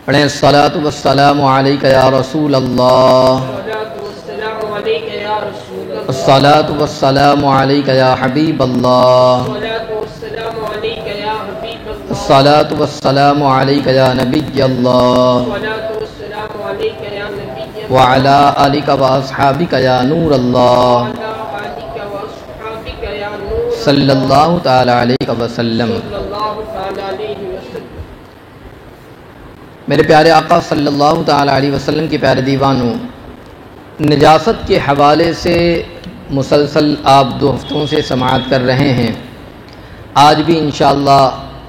پڑھیں الصلاۃ والسلام علیک یا رسول اللہ، الصلاۃ والسلام علیک یا حبیب اللہ، الصلاۃ والسلام علیک یا نبی اللہ، وعلی آلک واصحابک یا نور اللہ، صلی اللہ تعالی علیہ وسلم۔ میرے پیارے آقا صلی اللہ تعالی علیہ وسلم کے پیارے دیوانوں، نجاست کے حوالے سے مسلسل آپ 2 ہفتوں سے سماعت کر رہے ہیں۔ آج بھی انشاءاللہ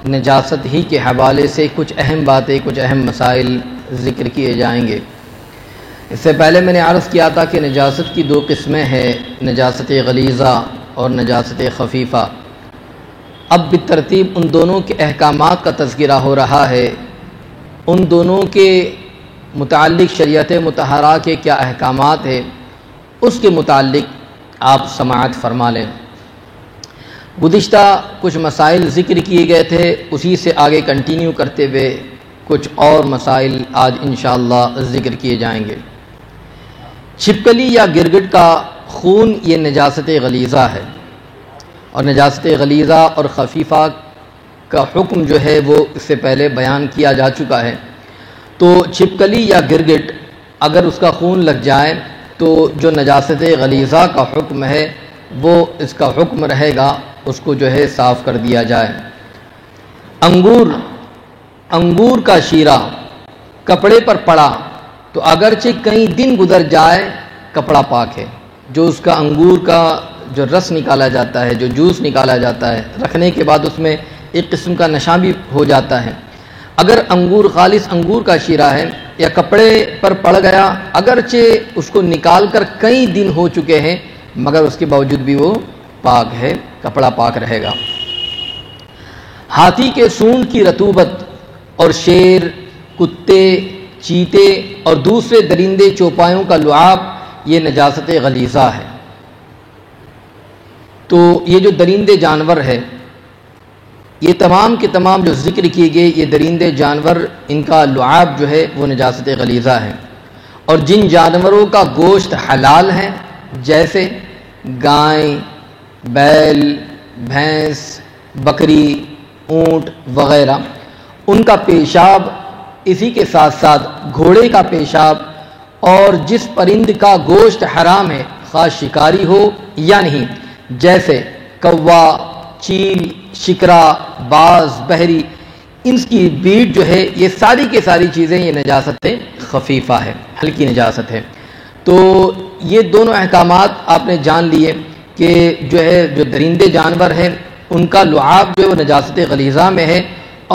نجاست ہی کے حوالے سے کچھ اہم باتیں، کچھ اہم مسائل ذکر کیے جائیں گے۔ اس سے پہلے میں نے عرض کیا تھا کہ نجاست کی 2 قسمیں ہیں، نجاست غلیظہ اور نجاست خفیفہ۔ اب بالترتیب ان دونوں کے احکامات کا تذکرہ ہو رہا ہے، ان دونوں کے متعلق شریعت مطہرہ کے کیا احکامات ہیں، اس کے متعلق آپ سماعت فرما لیں۔ گزشتہ کچھ مسائل ذکر کیے گئے تھے، اسی سے آگے کنٹینیو کرتے ہوئے کچھ اور مسائل آج انشاءاللہ ذکر کیے جائیں گے۔ چھپکلی یا گرگٹ کا خون یہ نجاست غلیظہ ہے، اور نجاست غلیظہ اور خفیفہ کا حکم جو ہے وہ اس سے پہلے بیان کیا جا چکا ہے۔ تو چھپکلی یا گرگٹ اگر اس کا خون لگ جائے تو جو نجاست غلیظہ کا حکم ہے وہ اس کا حکم رہے گا، اس کو جو ہے صاف کر دیا جائے۔ انگور کا شیرہ کپڑے پر پڑا تو اگرچہ کئی دن گزر جائے کپڑا پاک ہے۔ جو اس کا انگور کا جو رس نکالا جاتا ہے، جو جوس نکالا جاتا ہے، رکھنے کے بعد اس میں ایک قسم کا نشہ بھی ہو جاتا ہے۔ اگر انگور خالص انگور کا شیرہ ہے یا کپڑے پر پڑ گیا، اگرچہ اس کو نکال کر کئی دن ہو چکے ہیں مگر اس کے باوجود بھی وہ پاک ہے، کپڑا پاک رہے گا۔ ہاتھی کے سونڈ کی رطوبت اور شیر، کتے، چیتے اور دوسرے درندے چوپایوں کا لعاب یہ نجاست غلیظہ ہے۔ تو یہ جو درندے جانور ہے، یہ تمام کے تمام جو ذکر کیے گئے یہ درندے جانور، ان کا لعاب جو ہے وہ نجاست غلیظہ ہے۔ اور جن جانوروں کا گوشت حلال ہے، جیسے گائے، بیل، بھینس، بکری، اونٹ وغیرہ، ان کا پیشاب، اسی کے ساتھ ساتھ گھوڑے کا پیشاب، اور جس پرند کا گوشت حرام ہے خواہ شکاری ہو یا نہیں، جیسے کوا، چیل، شکرا، باز، بحری، ان کی بیٹ جو ہے، یہ ساری کے ساری چیزیں یہ نجاست خفیفہ ہے، ہلکی نجاست ہے۔ تو یہ دونوں احکامات آپ نے جان لیے کہ جو درندے جانور ہیں ان کا لعاب جو ہے وہ نجاست غلیظہ میں ہے،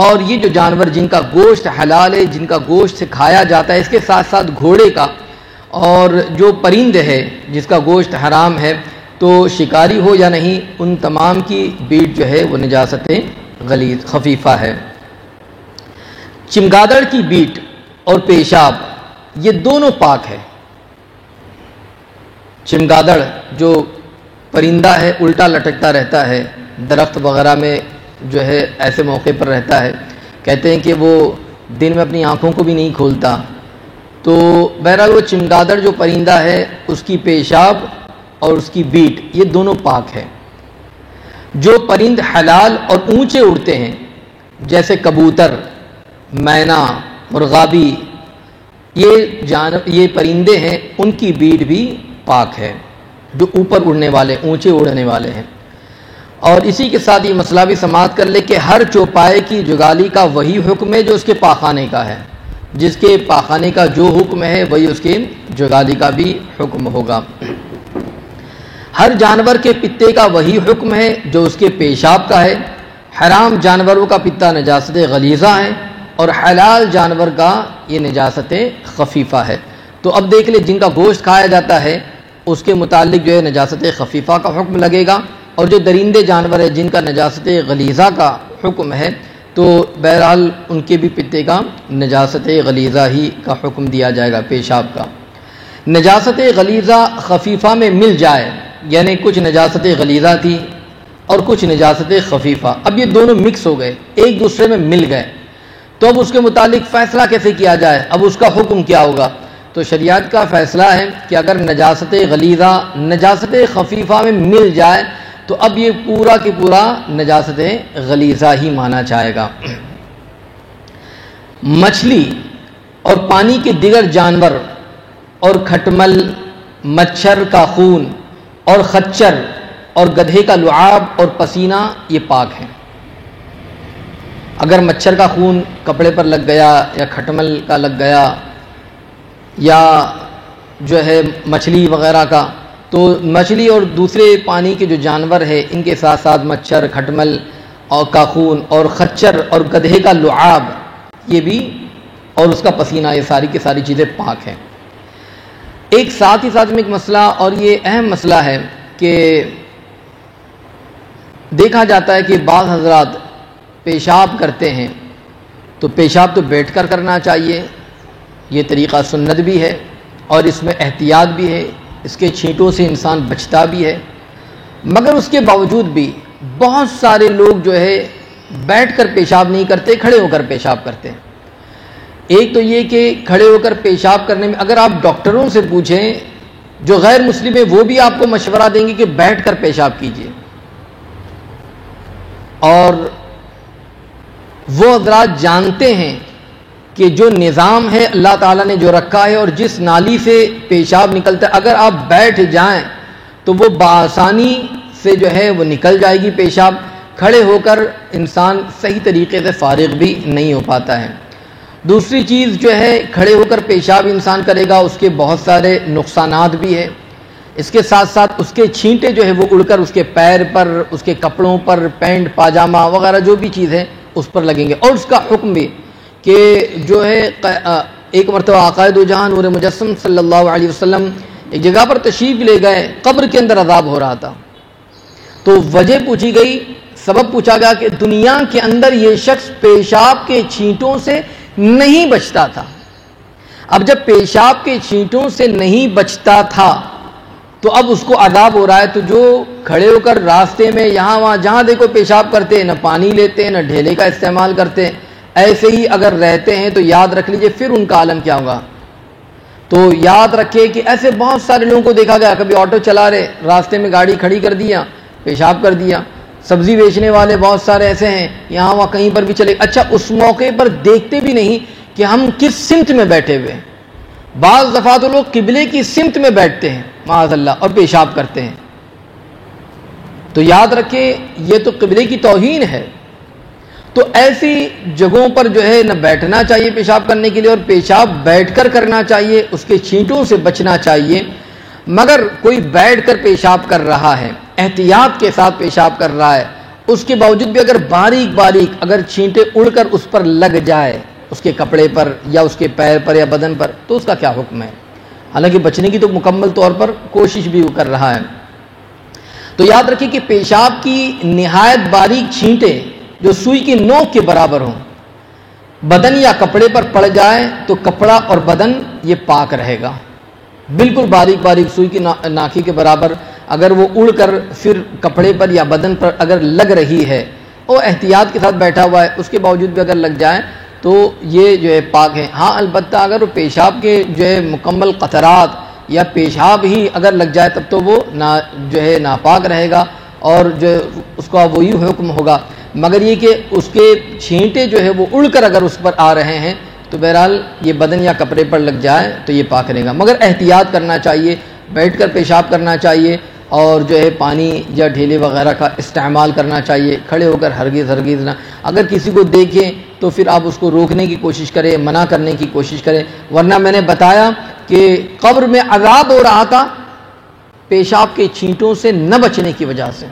اور یہ جو جانور جن کا گوشت حلال ہے، جن کا گوشت سے کھایا جاتا ہے، اس کے ساتھ ساتھ گھوڑے کا، اور جو پرند ہے جس کا گوشت حرام ہے، تو شکاری ہو یا نہیں، ان تمام کی بیٹ جو ہے وہ نجاست غلیظ خفیفہ ہے۔ چمگادڑ کی بیٹ اور پیشاب یہ دونوں پاک ہے۔ چمگادڑ جو پرندہ ہے، الٹا لٹکتا رہتا ہے، درخت وغیرہ میں جو ہے ایسے موقع پر رہتا ہے، کہتے ہیں کہ وہ دن میں اپنی آنکھوں کو بھی نہیں کھولتا۔ تو بہرحال وہ چمگادڑ جو پرندہ ہے، اس کی پیشاب اور اس کی بیٹ یہ دونوں پاک ہے۔ جو پرند حلال اور اونچے اڑتے ہیں، جیسے کبوتر، مینا، مرغابی، یہ پرندے ہیں، ان کی بیٹ بھی پاک ہے، جو اوپر اڑنے والے، اونچے اڑنے والے ہیں۔ اور اسی کے ساتھ یہ مسئلہ بھی سماعت کر لے کہ ہر چوپائے کی جگالی کا وہی حکم ہے جو اس کے پاخانے کا ہے، جس کے پاخانے کا جو حکم ہے وہی اس کے جگالی کا بھی حکم ہوگا۔ ہر جانور کے پتے کا وہی حکم ہے جو اس کے پیشاب کا ہے۔ حرام جانوروں کا پتا نجاست غلیظہ ہے، اور حلال جانور کا یہ نجاست خفیفہ ہے۔ تو اب دیکھ لیں، جن کا گوشت کھایا جاتا ہے اس کے متعلق جو ہے نجاست خفیفہ کا حکم لگے گا، اور جو درندے جانور ہیں جن کا نجاست غلیظہ کا حکم ہے، تو بہرحال ان کے بھی پتے کا نجاست غلیظہ ہی کا حکم دیا جائے گا، پیشاب کا۔ نجاست غلیظہ خفیفہ میں مل جائے، یعنی کچھ نجاست غلیظہ تھی اور کچھ نجاست خفیفہ، اب یہ دونوں مکس ہو گئے، ایک دوسرے میں مل گئے، تو اب اس کے متعلق فیصلہ کیسے کیا جائے، اب اس کا حکم کیا ہوگا؟ تو شریعت کا فیصلہ ہے کہ اگر نجاست غلیظہ نجاست خفیفہ میں مل جائے تو اب یہ پورا کی پورا نجاست غلیظہ ہی مانا جائے گا۔ مچھلی اور پانی کے دیگر جانور اور کھٹمل، مچھر کا خون اور خچر اور گدھے کا لعاب اور پسینہ یہ پاک ہیں۔ اگر مچھر کا خون کپڑے پر لگ گیا یا کھٹمل کا لگ گیا یا جو ہے مچھلی وغیرہ کا، تو مچھلی اور دوسرے پانی کے جو جانور ہے ان کے ساتھ ساتھ مچھر، کھٹمل اور کا خون اور خچر اور گدھے کا لعاب یہ بھی اور اس کا پسینہ، یہ ساری کی ساری چیزیں پاک ہیں۔ ایک ساتھ ہی ساتھ میں ایک مسئلہ، اور یہ اہم مسئلہ ہے کہ دیکھا جاتا ہے کہ بعض حضرات پیشاب کرتے ہیں تو پیشاب تو بیٹھ کر کرنا چاہیے، یہ طریقہ سنت بھی ہے اور اس میں احتیاط بھی ہے، اس کے چھینٹوں سے انسان بچتا بھی ہے، مگر اس کے باوجود بھی بہت سارے لوگ جو ہے بیٹھ کر پیشاب نہیں کرتے، کھڑے ہو کر پیشاب کرتے ہیں۔ ایک تو یہ کہ کھڑے ہو کر پیشاب کرنے میں اگر آپ ڈاکٹروں سے پوچھیں جو غیر مسلم ہیں وہ بھی آپ کو مشورہ دیں گے کہ بیٹھ کر پیشاب کیجیے، اور وہ حضرات جانتے ہیں کہ جو نظام ہے اللہ تعالیٰ نے جو رکھا ہے اور جس نالی سے پیشاب نکلتا ہے اگر آپ بیٹھ جائیں تو وہ بآسانی سے جو ہے وہ نکل جائے گی پیشاب، کھڑے ہو کر انسان صحیح طریقے سے فارغ بھی نہیں ہو پاتا ہے۔ دوسری چیز جو ہے کھڑے ہو کر پیشاب انسان کرے گا اس کے بہت سارے نقصانات بھی ہیں، اس کے ساتھ ساتھ اس کے چھینٹے جو ہے وہ اڑ کر اس کے پیر پر، اس کے کپڑوں پر، پینٹ پاجامہ وغیرہ جو بھی چیز ہے اس پر لگیں گے۔ اور اس کا حکم بھی کہ جو ہے ایک مرتبہ آقا دو جہاں نور مجسم صلی اللہ علیہ وسلم ایک جگہ پر تشریف لے گئے، قبر کے اندر عذاب ہو رہا تھا، تو وجہ پوچھی گئی، سبب پوچھا گیا کہ دنیا کے اندر یہ شخص پیشاب کے چھینٹوں سے نہیں بچتا تھا۔ اب جب پیشاب کے چھینٹوں سے نہیں بچتا تھا تو اب اس کو عذاب ہو رہا ہے، تو جو کھڑے ہو کر راستے میں یہاں وہاں جہاں دیکھو پیشاب کرتے، نہ پانی لیتے نہ ڈھیلے کا استعمال کرتے، ایسے ہی اگر رہتے ہیں تو یاد رکھ لیجئے پھر ان کا عالم کیا ہوگا۔ تو یاد رکھے کہ ایسے بہت سارے لوگوں کو دیکھا گیا، کبھی آٹو چلا رہے، راستے میں گاڑی کھڑی کر دیا، پیشاب کر دیا، سبزی بیچنے والے بہت سارے ایسے ہیں، یہاں وہاں کہیں پر بھی چلے، اچھا اس موقع پر دیکھتے بھی نہیں کہ ہم کس سمت میں بیٹھے ہوئے ہیں۔ بعض دفعہ تو لوگ قبلے کی سمت میں بیٹھتے ہیں معاذ اللہ اور پیشاب کرتے ہیں، تو یاد رکھیں یہ تو قبلے کی توہین ہے۔ تو ایسی جگہوں پر جو ہے نہ بیٹھنا چاہیے پیشاب کرنے کے لیے، اور پیشاب بیٹھ کر کرنا چاہیے، اس کے چھینٹوں سے بچنا چاہیے۔ مگر کوئی بیٹھ کر پیشاب کر رہا ہے، احتیاط کے ساتھ پیشاب کر رہا ہے، اس کے باوجود بھی اگر باریک باریک اگر چھینٹے اڑ کر اس پر لگ جائے، اس کے کپڑے پر یا اس کے پیر پر یا بدن پر، تو اس کا کیا حکم ہے؟ حالانکہ بچنے کی تو مکمل طور پر کوشش بھی وہ کر رہا ہے۔ تو یاد رکھیں کہ پیشاب کی نہایت باریک چھینٹے جو سوئی کی نوک کے برابر ہوں، بدن یا کپڑے پر پڑ جائے تو کپڑا اور بدن یہ پاک رہے گا۔ بالکل باریک باریک سوئی کی ناکی کے برابر اگر وہ اڑ کر پھر کپڑے پر یا بدن پر اگر لگ رہی ہے، وہ احتیاط کے ساتھ بیٹھا ہوا ہے، اس کے باوجود بھی اگر لگ جائے تو یہ جو ہے پاک ہے۔ ہاں البتہ اگر وہ پیشاب کے جو ہے مکمل قطرات یا پیشاب ہی اگر لگ جائے تب تو وہ جو ہے ناپاک رہے گا اور جو اس کا وہی حکم ہوگا، مگر یہ کہ اس کے چھینٹے جو ہے وہ اڑ کر اگر اس پر آ رہے ہیں تو بہرحال یہ بدن یا کپڑے پر لگ جائے تو یہ پاک رہے گا۔ مگر احتیاط کرنا چاہیے، بیٹھ کر پیشاب کرنا چاہیے، اور جو ہے پانی یا ڈھیلے وغیرہ کا استعمال کرنا چاہیے، کھڑے ہو کر ہرگز ہرگز نہ۔ اگر کسی کو دیکھیں تو پھر آپ اس کو روکنے کی کوشش کریں، منع کرنے کی کوشش کریں، ورنہ میں نے بتایا کہ قبر میں عذاب ہو رہا تھا پیشاب کے چھینٹوں سے نہ بچنے کی وجہ سے۔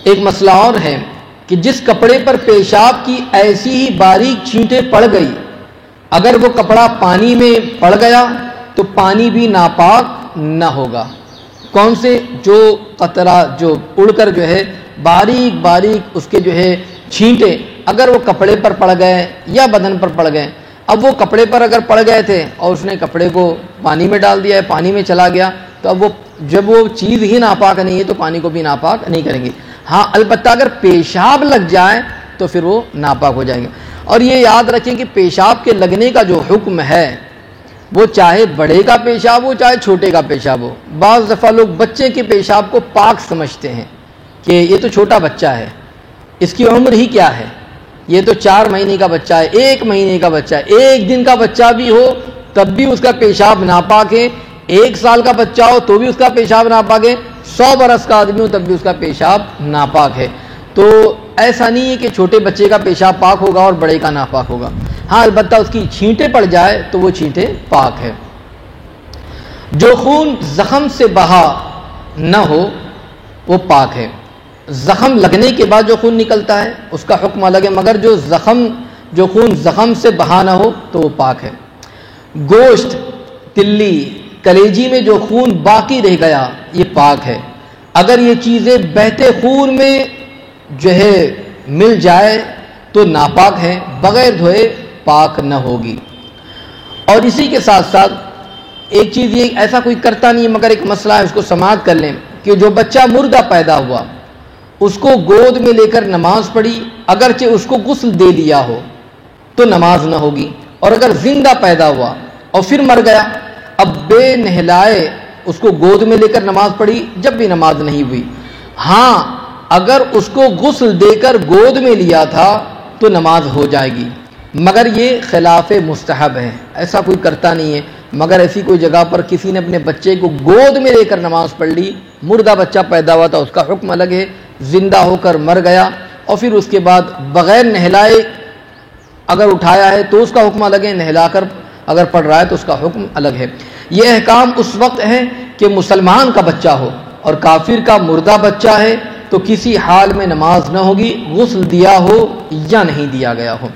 ایک مسئلہ اور ہے کہ جس کپڑے پر پیشاب کی ایسی ہی باریک چھینٹیں پڑ گئی، اگر وہ کپڑا پانی میں پڑ گیا تو پانی بھی ناپاک نہ ہوگا۔ کون سے؟ جو قطرہ جو اڑ کر جو ہے باریک باریک اس کے جو ہے چھینٹے اگر وہ کپڑے پر پڑ گئے یا بدن پر پڑ گئے، اب وہ کپڑے پر اگر پڑ گئے تھے اور اس نے کپڑے کو پانی میں ڈال دیا ہے، پانی میں چلا گیا، تو اب وہ جب وہ چیز ہی ناپاک نہیں ہے تو پانی کو بھی ناپاک نہیں کریں گے۔ ہاں البتہ اگر پیشاب لگ جائے تو پھر وہ ناپاک ہو جائیں گے۔ اور یہ یاد رکھیں کہ پیشاب کے لگنے کا جو حکم ہے وہ چاہے بڑے کا پیشاب ہو چاہے چھوٹے کا پیشاب ہو۔ بعض دفعہ لوگ بچے کے پیشاب کو پاک سمجھتے ہیں کہ یہ تو چھوٹا بچہ ہے، اس کی عمر ہی کیا ہے، یہ تو 4 مہینے کا بچہ ہے، 1 مہینے کا بچہ ہے، 1 دن کا بچہ بھی ہو تب بھی اس کا پیشاب ناپاک ہے، 1 سال کا بچہ ہو تو بھی اس کا پیشاب ناپاک ہے، 100 برس کا آدمی ہو تب بھی اس کا پیشاب ناپاک ہے۔ تو ایسا نہیں ہے کہ چھوٹے بچے کا پیشاب پاک ہوگا اور بڑے کا ناپاک ہوگا، ہاں البتہ اس کی چھینٹیں پڑ جائے تو وہ چھینٹیں پاک ہے۔ جو خون زخم سے بہا نہ ہو وہ پاک ہے، زخم لگنے کے بعد جو خون نکلتا ہے اس کا حکم الگ ہے، مگر جو خون زخم سے بہا نہ ہو تو وہ پاک ہے۔ گوشت، تلی، کلیجی میں جو خون باقی رہ گیا یہ پاک ہے، اگر یہ چیزیں بہتے خون میں جو ہے مل جائے تو ناپاک ہے، بغیر دھوئے پاک نہ ہوگی۔ اور اسی کے ساتھ ساتھ ایک چیز یہ ایسا کوئی کرتا نہیں مگر ایک مسئلہ ہے، اس کو سماعت کر لیں کہ جو بچہ مردہ پیدا ہوا اس کو گود میں لے کر نماز پڑھی، اگرچہ اس کو غسل دے دیا ہو تو نماز نہ ہوگی، اور اگر زندہ پیدا ہوا اور پھر مر گیا اب بے نہلائے اس کو گود میں لے کر نماز پڑھی جب بھی نماز نہیں ہوئی۔ ہاں اگر اس کو غسل دے کر گود میں لیا تھا تو نماز ہو جائے گی، مگر یہ خلاف مستحب ہے، ایسا کوئی کرتا نہیں ہے۔ مگر ایسی کوئی جگہ پر کسی نے اپنے بچے کو گود میں لے کر نماز پڑھ لی، مردہ بچہ پیدا ہوا تھا اس کا حکم الگ ہے، زندہ ہو کر مر گیا اور پھر اس کے بعد بغیر نہلائے اگر اٹھایا ہے تو اس کا حکم الگ ہے، نہلا کر اگر پڑھ رہا ہے تو اس کا حکم الگ ہے۔ یہ احکام اس وقت ہے کہ مسلمان کا بچہ ہو، اور کافر کا مردہ بچہ ہے تو کسی حال میں نماز نہ ہوگی، غسل دیا ہو یا نہیں دیا گیا ہو۔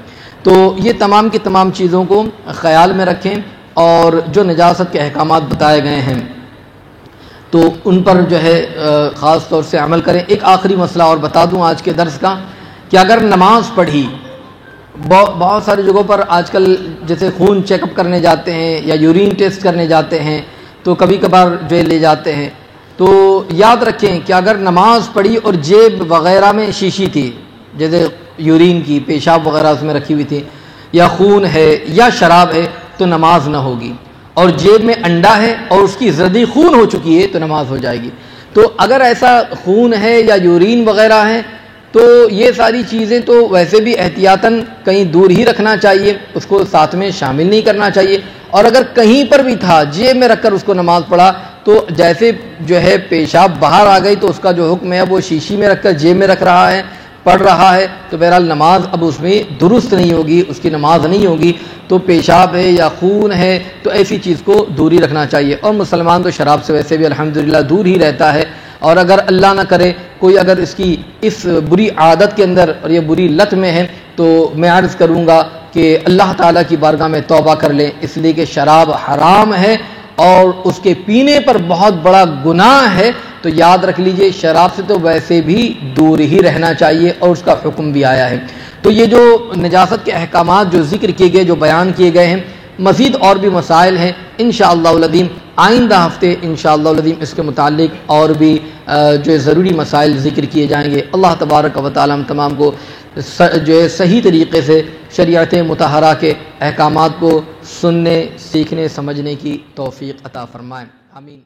تو یہ تمام کی تمام چیزوں کو خیال میں رکھیں، اور جو نجاست کے احکامات بتائے گئے ہیں تو ان پر جو ہے خاص طور سے عمل کریں۔ ایک آخری مسئلہ اور بتا دوں آج کے درس کا، کہ اگر نماز پڑھی، بہت ساری جگہوں پر آج کل جیسے خون چیک اپ کرنے جاتے ہیں یا یورین ٹیسٹ کرنے جاتے ہیں تو کبھی کبھار جو لے جاتے ہیں، تو یاد رکھیں کہ اگر نماز پڑھی اور جیب وغیرہ میں شیشی تھی، جیسے یورین کی پیشاب وغیرہ اس میں رکھی ہوئی تھی، یا خون ہے یا شراب ہے تو نماز نہ ہوگی، اور جیب میں انڈا ہے اور اس کی زردی خون ہو چکی ہے تو نماز ہو جائے گی۔ تو اگر ایسا خون ہے یا یورین وغیرہ ہے تو یہ ساری چیزیں تو ویسے بھی احتیاطاً کہیں دور ہی رکھنا چاہیے، اس کو ساتھ میں شامل نہیں کرنا چاہیے، اور اگر کہیں پر بھی تھا جیب میں رکھ کر اس کو نماز پڑھا تو جیسے جو ہے پیشاب باہر آ گئی تو اس کا جو حکم ہے وہ شیشی میں رکھ کر جیب میں رکھ رہا ہے، پڑھ رہا ہے، تو بہرحال نماز اب اس میں درست نہیں ہوگی، اس کی نماز نہیں ہوگی۔ تو پیشاب ہے یا خون ہے تو ایسی چیز کو دور ہی رکھنا چاہیے، اور مسلمان تو شراب سے ویسے بھی الحمدللہ دور ہی رہتا ہے، اور اگر اللہ نہ کرے کوئی اگر اس بری عادت کے اندر اور یہ بری لت میں ہے تو میں عرض کروں گا کہ اللہ تعالیٰ کی بارگاہ میں توبہ کر لیں، اس لیے کہ شراب حرام ہے اور اس کے پینے پر بہت بڑا گناہ ہے۔ تو یاد رکھ لیجئے شراب سے تو ویسے بھی دور ہی رہنا چاہیے، اور اس کا حکم بھی آیا ہے۔ تو یہ جو نجاست کے احکامات جو ذکر کیے گئے، جو بیان کیے گئے ہیں، مزید اور بھی مسائل ہیں انشاءاللہ العظیم آئندہ ہفتے انشاءاللہ العظیم اس کے متعلق اور بھی جو ضروری مسائل ذکر کیے جائیں گے۔ اللہ تبارک و تعالی ہم تمام کو جو ہے صحیح طریقے سے شریعت مطہرہ کے احکامات کو سننے، سیکھنے، سمجھنے کی توفیق عطا فرمائیں، آمین۔